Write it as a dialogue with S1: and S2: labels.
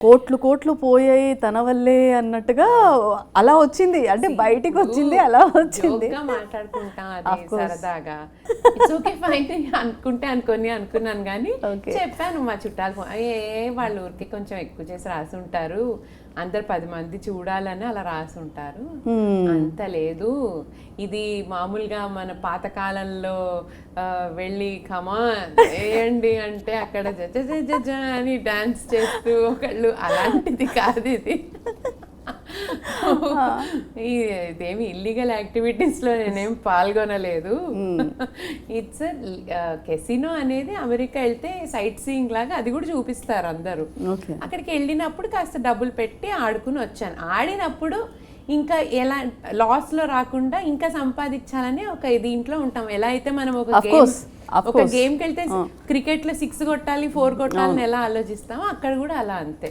S1: కోట్లు కోట్లు పోయాయి తన వల్లే అన్నట్టుగా అలా వచ్చింది, అంటే బయటికి వచ్చింది అలా వచ్చింది.
S2: జోక్గా మాట్లాడుకుంటాం అది సరదాగా. ఇట్స్ ఓకే ఫైన్ అనుకుంటే అనుకున్నాను కానీ చెప్పాను మా చుట్టాలు, వాళ్ళ ఊరికి కొంచెం ఎక్కువ చేసి రాసి ఉంటారు, అందరు 10 మంది చూడాలని అలా రాసి ఉంటారు, అంత లేదు, ఇది మామూలుగా మన పాతకాలంలో వెళ్ళి కమా వేయండి అంటే అక్కడ జజ జజ జ అని డాన్స్ చేస్తూ ఒకళ్ళు, అలాంటిది కాదు ఇది. ఇదేమి ఇల్లీగల్ యాక్టివిటీస్ లో నేనేం పాల్గొనలేదు. ఇట్స్ కెసినో అనేది అమెరికా వెళ్తే సైట్ సీయింగ్ లాగా అది కూడా చూపిస్తారు అందరూ. అక్కడికి వెళ్ళినప్పుడు కాస్త డబ్బులు పెట్టి ఆడుకుని వచ్చాను. ఆడినప్పుడు ఇంకా ఎలా లాస్ లో రాకుండా ఇంకా సంపాదించాలని ఒక దీంట్లో ఉంటాం. ఎలా అయితే మనం ఒక గేమ్కి వెళ్తే క్రికెట్ లో 6 కొట్టాలి 4 కొట్టాలని ఎలా ఆలోచిస్తామో అక్కడ కూడా అలా అంతే.